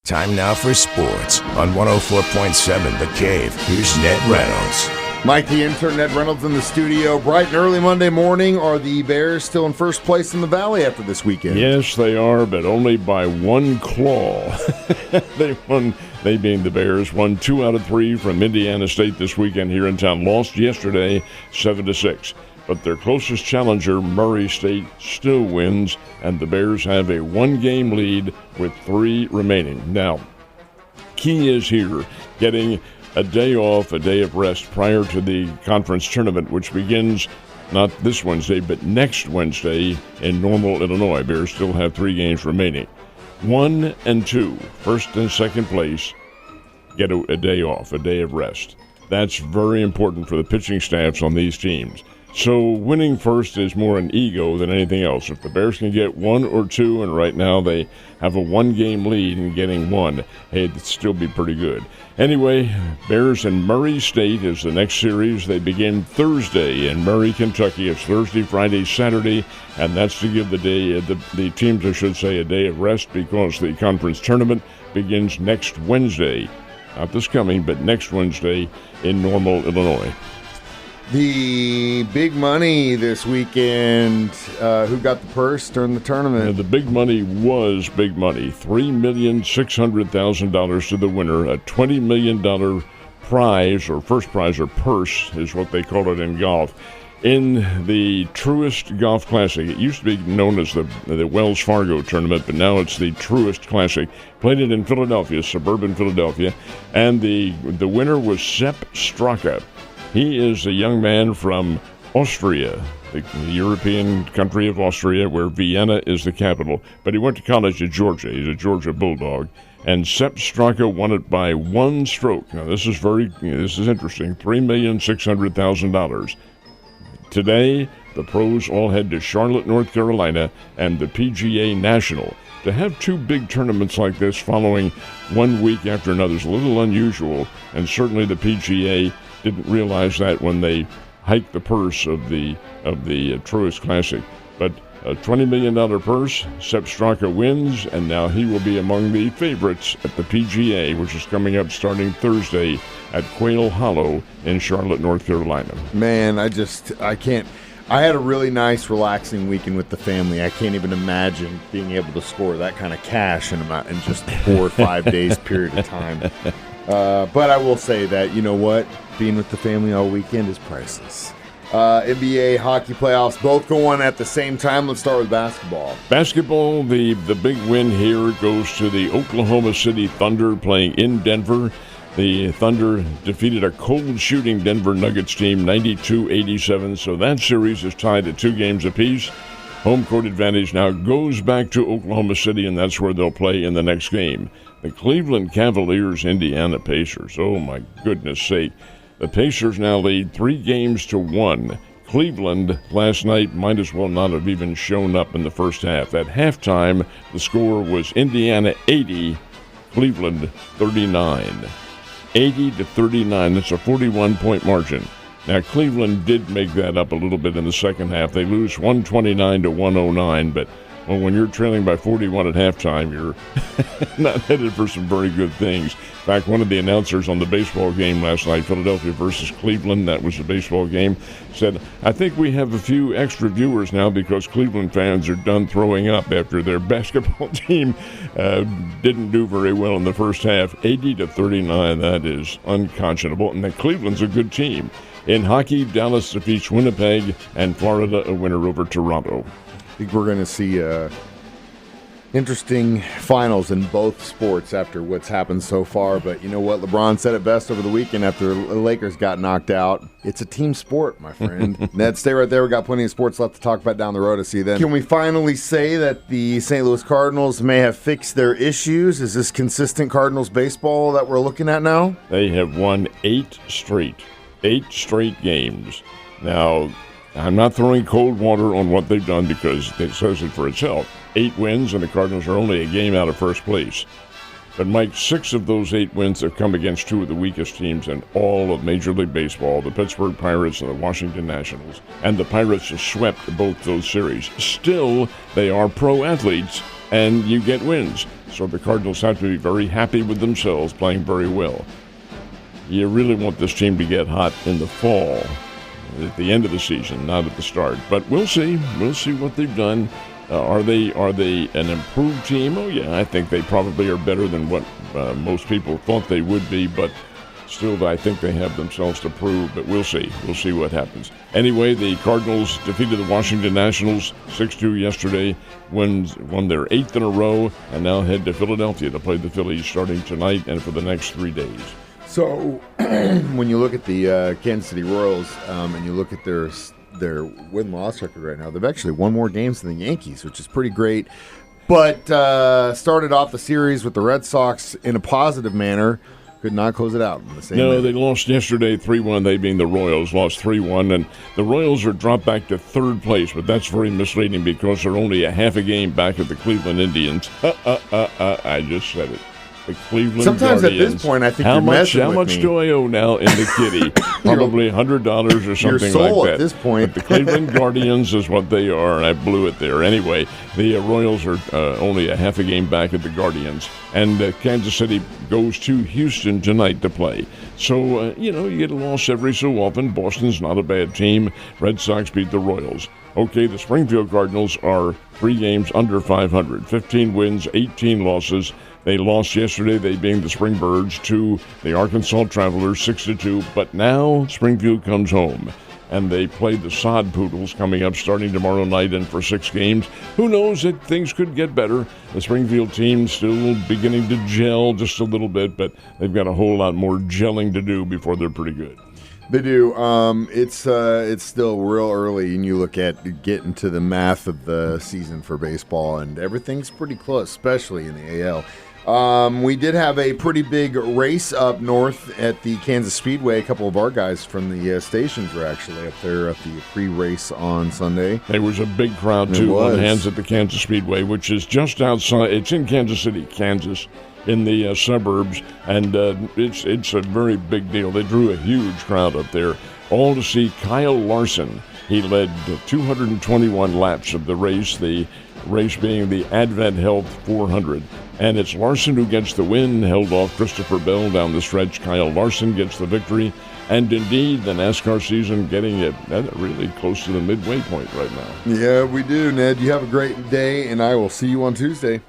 Time now for sports on 104.7 The Cave. Here's Ned Reynolds. Mike, the intern, Ned Reynolds in the studio. Bright and early Monday morning. Are the Bears still in first place in the Valley after this weekend? Yes, they are, but only by one claw. They being the Bears, won 2 out of 3 from Indiana State this weekend here in town. Lost yesterday 7-6. But their closest challenger, Murray State, still wins, and the Bears have a 1-game lead with 3 remaining. Now, key is here, getting a day off, a day of rest prior to the conference tournament, which begins not this Wednesday, but next Wednesday in Normal, Illinois. Bears still have 3 games remaining. 1 and 2, first and second place, get a day off, a day of rest. That's very important for the pitching staffs on these teams. So winning first is more an ego than anything else. If the Bears can get 1 or 2, and right now they have a 1-game lead and getting 1, hey, it'd still be pretty good. Anyway, Bears and Murray State is the next series. They begin Thursday in Murray, Kentucky. It's Thursday, Friday, Saturday, and that's to give the teams, I should say, a day of rest because the conference tournament begins next Wednesday. Not this coming, but next Wednesday in Normal, Illinois. The big money this weekend, who got the purse during the tournament? The big money was big money, $3,600,000 to the winner, a $20 million prize, or first prize, or purse, is what they call it in golf, in the Truist Golf Classic. It used to be known as the Wells Fargo tournament, but now it's the Truist Classic. Played it in Philadelphia, suburban Philadelphia, and the winner was Sepp Straka. He is a young man from Austria, the European country of Austria, where Vienna is the capital. But he went to college at Georgia. He's a Georgia Bulldog. And Sepp Straka won it by 1 stroke. Now, this is interesting. $3,600,000. Today, the pros all head to Charlotte, North Carolina, and the PGA National. To have 2 big tournaments like this following 1 week after another is a little unusual, and certainly the PGA didn't realize that when they hiked the purse of the Truist Classic. But a $20 million purse, Sepp Straka wins, and now he will be among the favorites at the PGA, which is coming up starting Thursday at Quail Hollow in Charlotte, North Carolina. Man, I can't. I had a really nice, relaxing weekend with the family. I can't even imagine being able to score that kind of cash in just 4 or 5 days period of time. But I will say that, you know what? Being with the family all weekend is priceless. NBA hockey playoffs both going at the same time. Let's start with basketball. Basketball, the big win here goes to the Oklahoma City Thunder playing in Denver. The Thunder defeated a cold-shooting Denver Nuggets team 92-87, so that series is tied at 2 games apiece. Home court advantage now goes back to Oklahoma City, and that's where they'll play in the next game. The Cleveland Cavaliers, Indiana Pacers. Oh, my goodness sake. The Pacers now lead 3-1. Cleveland last night might as well not have even shown up in the first half. At halftime, the score was Indiana 80, Cleveland 39. 80-39. That's a 41-point margin. Now, Cleveland did make that up a little bit in the second half. They lose 129-109, but when you're trailing by 41 at halftime, you're not headed for some very good things. In fact, one of the announcers on the baseball game last night, Philadelphia versus Cleveland, that was the baseball game, said, I think we have a few extra viewers now because Cleveland fans are done throwing up after their basketball team didn't do very well in the first half. 80-39, that is unconscionable. And then Cleveland's a good team. In hockey, Dallas defeats Winnipeg, and Florida a winner over Toronto. I think we're going to see interesting finals in both sports after what's happened so far. But you know what? LeBron said it best over the weekend after the Lakers got knocked out. It's a team sport, my friend. Ned, stay right there. We got plenty of sports left to talk about down the road. I'll see you then. Can we finally say that the St. Louis Cardinals may have fixed their issues? Is this consistent Cardinals baseball that we're looking at now? They have won 8 straight games. Now, I'm not throwing cold water on what they've done because it says it for itself. 8 wins, and the Cardinals are only a game out of first place. But, Mike, 6 of those 8 wins have come against 2 of the weakest teams in all of Major League Baseball, the Pittsburgh Pirates and the Washington Nationals. And the Pirates have swept both those series. Still, they are pro athletes, and you get wins. So the Cardinals have to be very happy with themselves, playing very well. You really want this team to get hot in the fall, at the end of the season, not at the start. But we'll see. We'll see what they've done. Are they an improved team? Oh, yeah, I think they probably are better than what most people thought they would be, but still I think they have themselves to prove, but we'll see. We'll see what happens. Anyway, the Cardinals defeated the Washington Nationals 6-2 yesterday, won their 8th in a row, and now head to Philadelphia to play the Phillies starting tonight and for the next 3 days. So when you look at the Kansas City Royals and you look at their win-loss record right now, they've actually won more games than the Yankees, which is pretty great. But started off the series with the Red Sox in a positive manner. Could not close it out in the same manner. They lost yesterday 3-1, they being the Royals, lost 3-1. And the Royals are dropped back to 3rd place, but that's very misleading because they're only a half a game back at the Cleveland Indians. I just said it. The Cleveland Sometimes Guardians. at this point, I think you're messing with me. How much do I owe now in the kitty? Probably $100 or something soul like that. At this point. But the Cleveland Guardians is what they are, and I blew it there. Anyway, the Royals are only a half a game back at the Guardians. And Kansas City goes to Houston tonight to play. So, you get a loss every so often. Boston's not a bad team. Red Sox beat the Royals. Okay, the Springfield Cardinals are 3 games under 500. 15 wins, 18 losses. They lost yesterday, they being the Springbirds, to the Arkansas Travelers 6-2. But now Springfield comes home, and they play the Sod Poodles coming up starting tomorrow night and for 6 games. Who knows that things could get better. The Springfield team still beginning to gel just a little bit, but they've got a whole lot more gelling to do before they're pretty good. They do. It's still real early, and you look at getting to the math of the season for baseball, and everything's pretty close, especially in the AL. We did have a pretty big race up north at the Kansas Speedway. A couple of our guys from the stations were actually up there at the pre-race on Sunday. There was a big crowd, too, on hands at the Kansas Speedway, which is just outside. It's in Kansas City, Kansas, in the suburbs, and it's a very big deal. They drew a huge crowd up there, all to see Kyle Larson. He led 221 laps of the race being the Advent Health 400. And it's Larson who gets the win, held off Christopher Bell down the stretch. Kyle Larson gets the victory. And indeed, the NASCAR season getting it really close to the midway point right now. Yeah, we do, Ned. You have a great day, and I will see you on Tuesday.